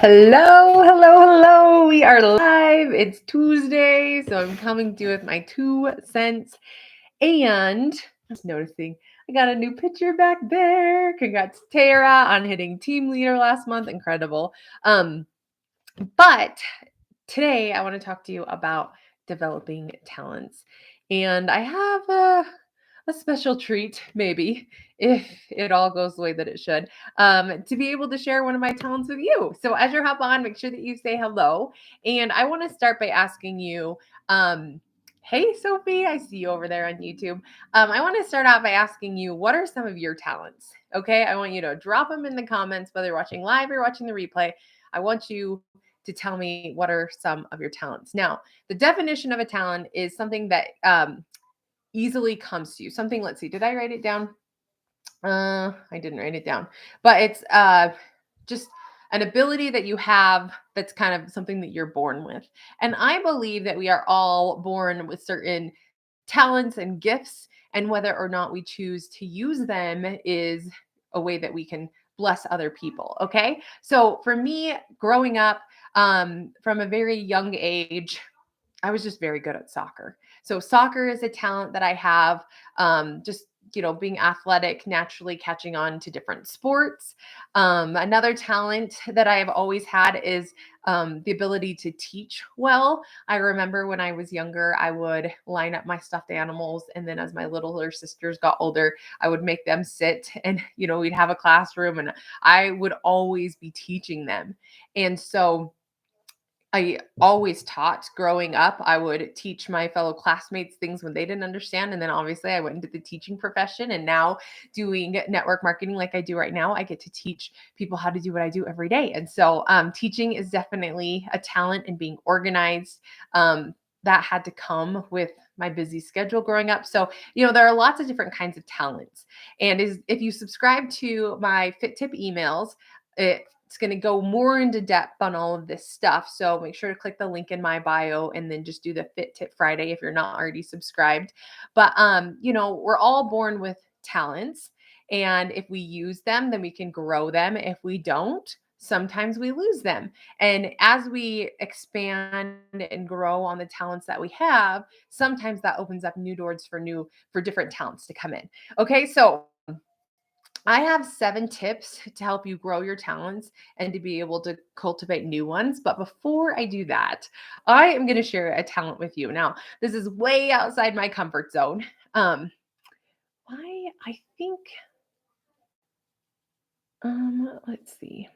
Hello, hello, hello. We are live. It's Tuesday, so I'm coming to you with my 2 cents. And I was noticing I got a new picture back there. Congrats, Tara, on hitting team leader last month. Incredible. But today I want to talk to you about developing talents. And I have a special treat, maybe, if it all goes the way that it should, to be able to share one of my talents with you. So as you hop on, make sure that you say hello. And I want to start by asking you, hey, Sophie, I see you over there on YouTube. I want to start out by asking you, what are some of your talents? Okay, I want you to drop them in the comments, whether you're watching live or watching the replay. I want you to tell me what are some of your talents. Now, the definition of a talent is something that easily comes to you. Something, let's see, did I write it down? I didn't write it down, but it's just an ability that you have that's kind of something that you're born with. And I believe that we are all born with certain talents and gifts, and whether or not we choose to use them is a way that we can bless other people. Okay. So for me, growing up, from a very young age, I was just very good at soccer. So soccer is a talent that I have. Just being athletic, naturally catching on to different sports. Another talent that I have always had is the ability to teach well. I remember when I was younger, I would line up my stuffed animals, and then as my littler sisters got older, I would make them sit, and we'd have a classroom, and I would always be teaching them, and so I always taught growing up. I would teach my fellow classmates things when they didn't understand. And then obviously I went into the teaching profession, and now doing network marketing like I do right now, I get to teach people how to do what I do every day. And so teaching is definitely a talent, and being organized. That had to come with my busy schedule growing up. So, there are lots of different kinds of talents. And if you subscribe to my Fit Tip emails, it's going to go more into depth on all of this stuff. So make sure to click the link in my bio, and then just do the Fit Tip Friday if you're not already subscribed. But we're all born with talents, and if we use them, then we can grow them. If we don't, sometimes we lose them. And as we expand and grow on the talents that we have, sometimes that opens up new doors for different talents to come in. Okay, so I have 7 tips to help you grow your talents and to be able to cultivate new ones. But before I do that, I am going to share a talent with you. Now, this is way outside my comfort zone. I think, let's see.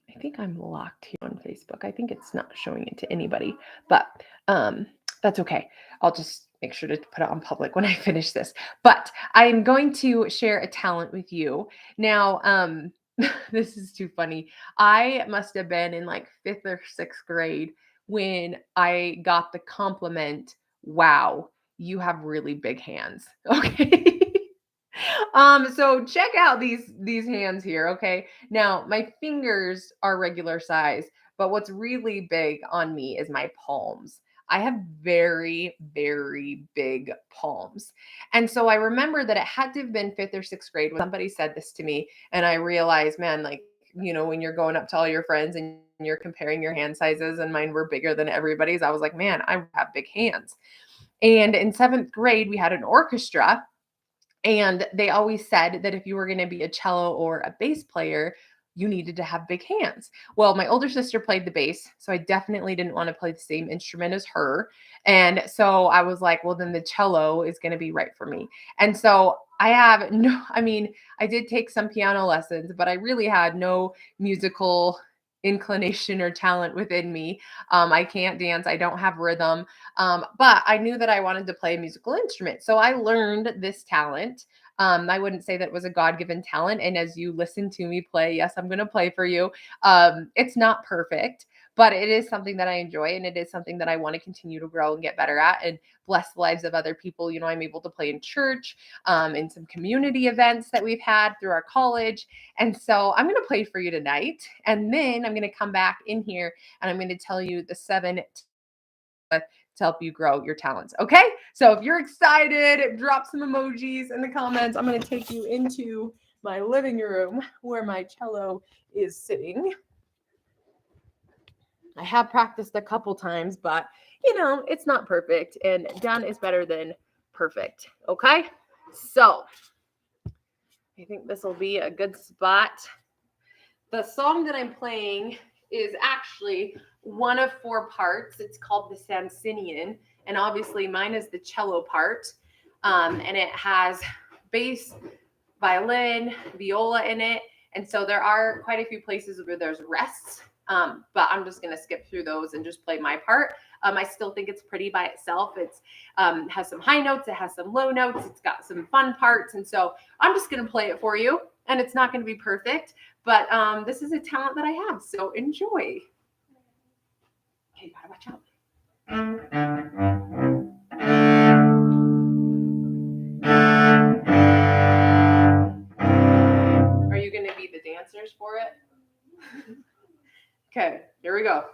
I think I'm locked here on Facebook. I think it's not showing it to anybody, but that's okay. I'll just make sure to put it on public when I finish this. But I'm going to share a talent with you. Now, this is too funny. I must have been in like 5th or 6th grade when I got the compliment, wow, you have really big hands. Okay. So check out these hands here, okay? Now, my fingers are regular size, but what's really big on me is my palms. I have very, very big palms. And so I remember that it had to have been 5th or 6th grade when somebody said this to me, and I realized, man, like, when you're going up to all your friends and you're comparing your hand sizes, and mine were bigger than everybody's, I was like, man, I have big hands. And in 7th grade, we had an orchestra, and they always said that if you were going to be a cello or a bass player, you needed to have big hands. Well, my older sister played the bass, so I definitely didn't want to play the same instrument as her. And so I was like, well, then the cello is going to be right for me. And so I have no, I mean, I did take some piano lessons, but I really had no musical inclination or talent within me. I can't dance, I don't have rhythm. But I knew that I wanted to play a musical instrument. So I learned this talent. I wouldn't say that it was a God given talent. And as you listen to me play, yes, I'm going to play for you. It's not perfect, but it is something that I enjoy. And it is something that I want to continue to grow and get better at and bless the lives of other people. I'm able to play in church, in some community events that we've had through our college. And so I'm going to play for you tonight. And then I'm going to come back in here and I'm going to tell you the 7 to help you grow your talents. Okay. So if you're excited, drop some emojis in the comments. I'm going to take you into my living room where my cello is sitting. I have practiced a couple times, but it's not perfect, and done is better than perfect. Okay, so I think this will be a good spot. The song that I'm playing is actually one of 4 parts. It's called the Samsinian, and obviously mine is the cello part, and it has bass, violin, viola in it, and so there are quite a few places where there's rests, but I'm just going to skip through those and just play my part. I still think it's pretty by itself. It's has some high notes, it has some low notes, it's got some fun parts, and so I'm just going to play it for you, and it's not going to be perfect, but this is a talent that I have, so enjoy. Okay, you gotta watch out. Are you going to be the dancers for it? Okay, here we go.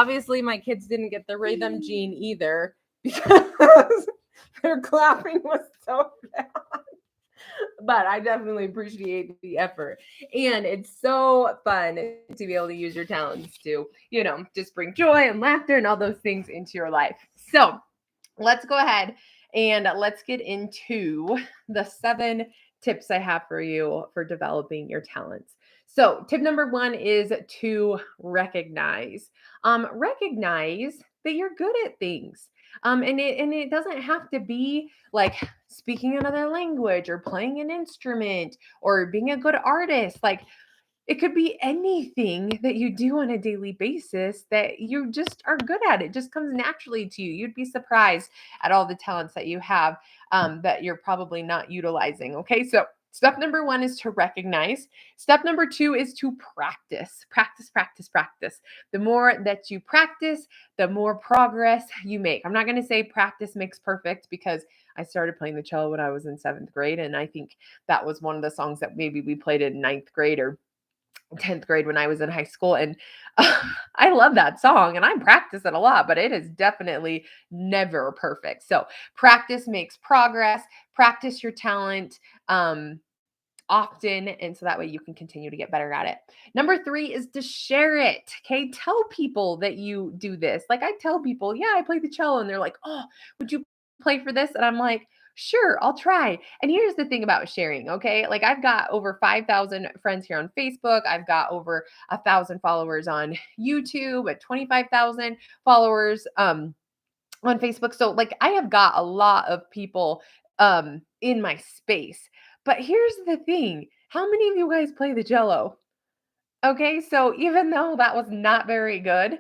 obviously my kids didn't get the rhythm gene either because their clapping was so bad. But I definitely appreciate the effort. And it's so fun to be able to use your talents to, just bring joy and laughter and all those things into your life. So let's go ahead and let's get into the 7 tips I have for you for developing your talents. So, tip number 1 is to recognize. Recognize that you're good at things. And it doesn't have to be like speaking another language or playing an instrument or being a good artist. Like it could be anything that you do on a daily basis that you just are good at. It just comes naturally to you. You'd be surprised at all the talents that you have that you're probably not utilizing. Okay, so step number 1 is to recognize. Step number 2 is to practice. Practice, practice, practice. The more that you practice, the more progress you make. I'm not going to say practice makes perfect because I started playing the cello when I was in 7th grade. And I think that was one of the songs that maybe we played in 9th grade or 10th grade when I was in high school. And I love that song and I practice it a lot, but it is definitely never perfect. So practice makes progress, practice your talent. Often, and so that way you can continue to get better at it. Number 3 is to share it. Okay, tell people that you do this. Like I tell people, yeah, I play the cello, and they're like, oh, would you play for this? And I'm like, sure, I'll try. And here's the thing about sharing, okay? Like I've got over 5,000 friends here on Facebook. I've got over 1,000 followers on YouTube, at 25,000 followers on Facebook. So like I have got a lot of people in my space. But here's the thing. How many of you guys play the cello? Okay, so even though that was not very good,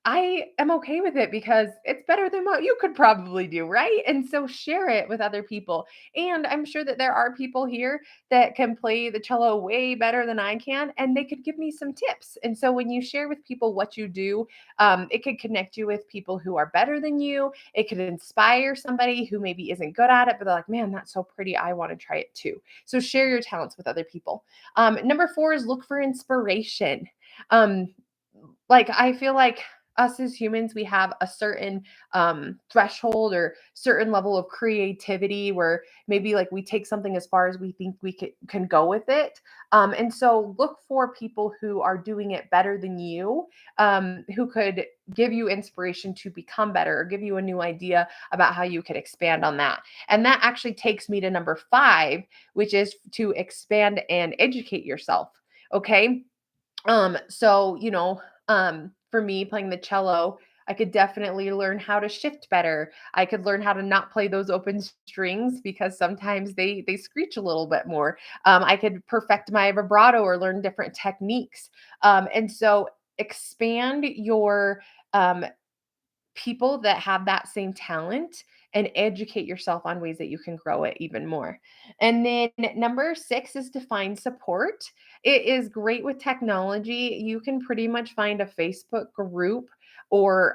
I am okay with it because it's better than what you could probably do, right? And so share it with other people. And I'm sure that there are people here that can play the cello way better than I can, and they could give me some tips. And so when you share with people what you do, it could connect you with people who are better than you. It could inspire somebody who maybe isn't good at it, but they're like, man, that's so pretty. I want to try it too. So share your talents with other people. Number 4 is look for inspiration. Um, like I feel like us as humans, we have a certain threshold or certain level of creativity where maybe like we take something as far as we think we can go with it. And so look for people who are doing it better than you, who could give you inspiration to become better or give you a new idea about how you could expand on that. And that actually takes me to number 5, which is to expand and educate yourself. Okay. For me playing the cello, I could definitely learn how to shift better. I could learn how to not play those open strings because sometimes they screech a little bit more. I could perfect my vibrato or learn different techniques. And so expand your um, people that have that same talent and educate yourself on ways that you can grow it even more. And then number 6 is to find support. It is great with technology. You can pretty much find a Facebook group or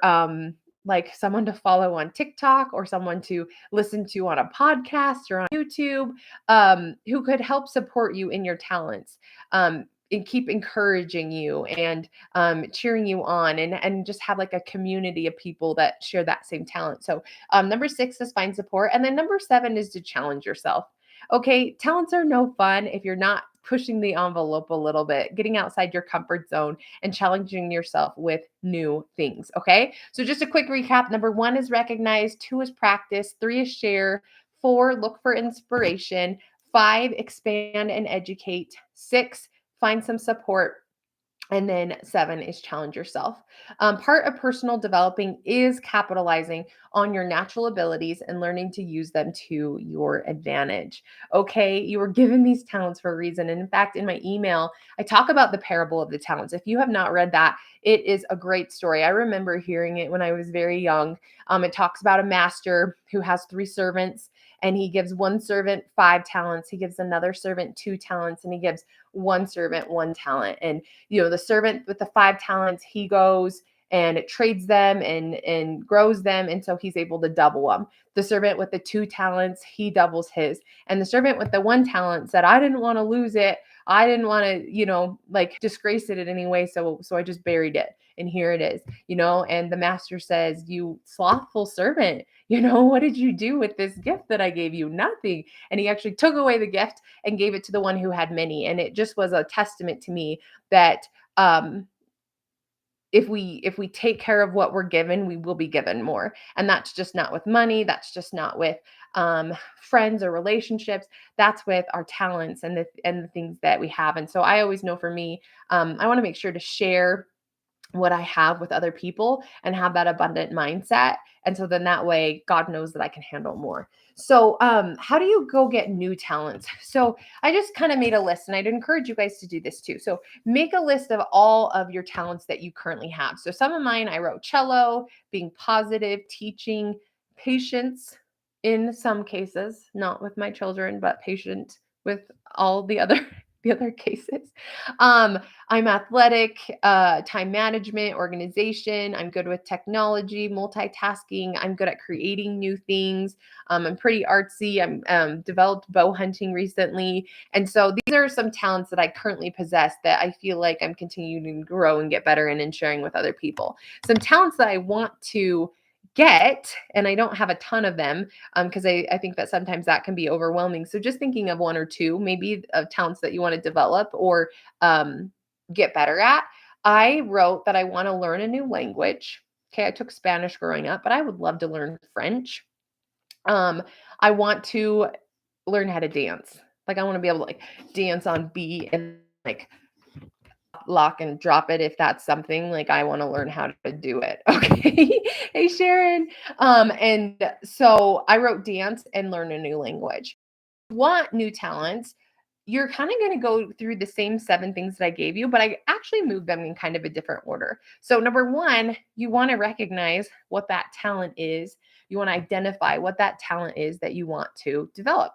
like someone to follow on TikTok or someone to listen to on a podcast or on YouTube who could help support you in your talents. And keep encouraging you and cheering you on and just have like a community of people that share that same talent. So number 6 is find support. And then number 7 is to challenge yourself. Okay, talents are no fun if you're not pushing the envelope a little bit, getting outside your comfort zone and challenging yourself with new things. Okay, so just a quick recap. Number 1 is recognize, 2 is practice, 3 is share, 4 look for inspiration, 5 expand and educate, 6 find some support, and then 7 is challenge yourself. Part of personal developing is capitalizing on your natural abilities and learning to use them to your advantage. Okay, you were given these talents for a reason. And in fact, in my email, I talk about the parable of the talents. If you have not read that, it is a great story. I remember hearing it when I was very young. It talks about a master who has 3 servants, and he gives one servant 5 talents, he gives another servant 2 talents, and he gives one servant 1 talent. And the servant with the 5 talents, he goes and it trades them and grows them, and so he's able to double them. The servant with the 2 talents, he doubles his. And the servant with the 1 talent said, I didn't want to lose it. I didn't want to, like disgrace it in any way, so I just buried it and here it is, and the master says, you slothful servant, what did you do with this gift that I gave you? Nothing. And he actually took away the gift and gave it to the one who had many. And it just was a testament to me that if we take care of what we're given, we will be given more. And that's just not with money. That's just not with friends or relationships. That's with our talents and the things that we have. And so I always know for me, I want to make sure to share what I have with other people and have that abundant mindset. And so then that way, God knows that I can handle more. So, how do you go get new talents? So, I just kind of made a list, and I'd encourage you guys to do this too. So, make a list of all of your talents that you currently have. So, some of mine, I wrote cello, being positive, teaching, patience in some cases, not with my children, but patient with all the other the other cases. Um, I'm athletic, time management, organization. I'm good with technology, multitasking. I'm good at creating new things. I'm pretty artsy. I'm developed bow hunting recently. And so these are some talents that I currently possess that I feel like I'm continuing to grow and get better in and sharing with other people. Some talents that I want to get, and I don't have a ton of them because I think that sometimes that can be overwhelming. So just thinking of one or two, maybe of talents that you want to develop or um, get better at. I wrote that I want to learn a new language. Okay, I took Spanish growing up, but I would love to learn French. Um, I want to learn how to dance. Like I want to be able to like dance on beat and like lock and drop it if that's something like I want to learn how to do it. Okay. Hey Sharon. And so I wrote dance and learn a new language. Want new talents, you're kind of going to go through the same 7 things that I gave you, but I actually moved them in kind of a different order. So, number one, you want to recognize what that talent is. You want to identify what that talent is that you want to develop.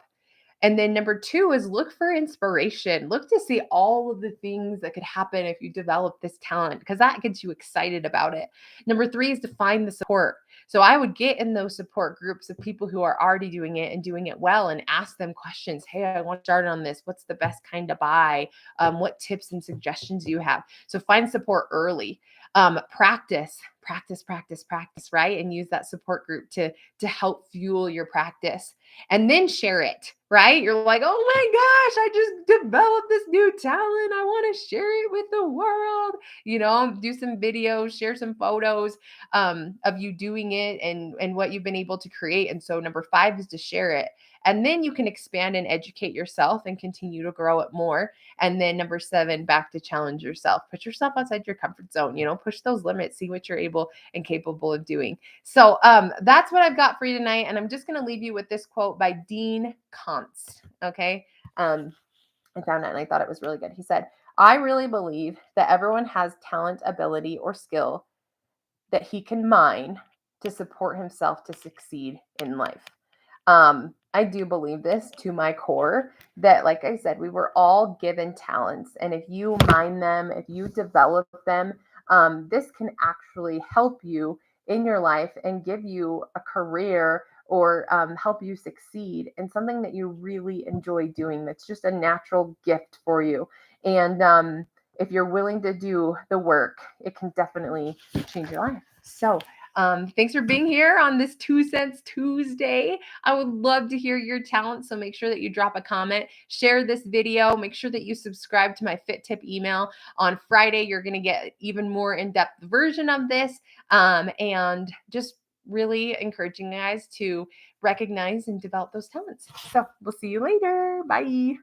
And then number two is look for inspiration. Look to see all of the things that could happen if you develop this talent, because that gets you excited about it. Number three is to find the support. So I would get in those support groups of people who are already doing it and doing it well and ask them questions. Hey, I want to start on this. What's the best kind to buy? What tips and suggestions do you have? So find support early. Practice, right? And use that support group to help fuel your practice. And then share it, right? You're like, oh my gosh, I just developed this new talent. I want to share it with the world. Do some videos, share some photos of you doing it and what you've been able to create. And so number 5 is to share it. And then you can expand and educate yourself and continue to grow it more. And then number 7, back to challenge yourself. Put yourself outside your comfort zone, push those limits, see what you're able and capable of doing. So that's what I've got for you tonight. And I'm just going to leave you with this quote by Dean Kantz. Okay. I found it and I thought it was really good. He said, I really believe that everyone has talent, ability, or skill that he can mine to support himself to succeed in life. I do believe this to my core that, like I said, we were all given talents. And if you mine them, if you develop them, this can actually help you in your life and give you a career or help you succeed in something that you really enjoy doing. That's just a natural gift for you. And if you're willing to do the work, it can definitely change your life. So, thanks for being here on this 2 Cents Tuesday. I would love to hear your talent. So make sure that you drop a comment, share this video, make sure that you subscribe to my Fit Tip email. On Friday, you're going to get even more in-depth version of this. And just really encouraging you guys to recognize and develop those talents. So we'll see you later. Bye.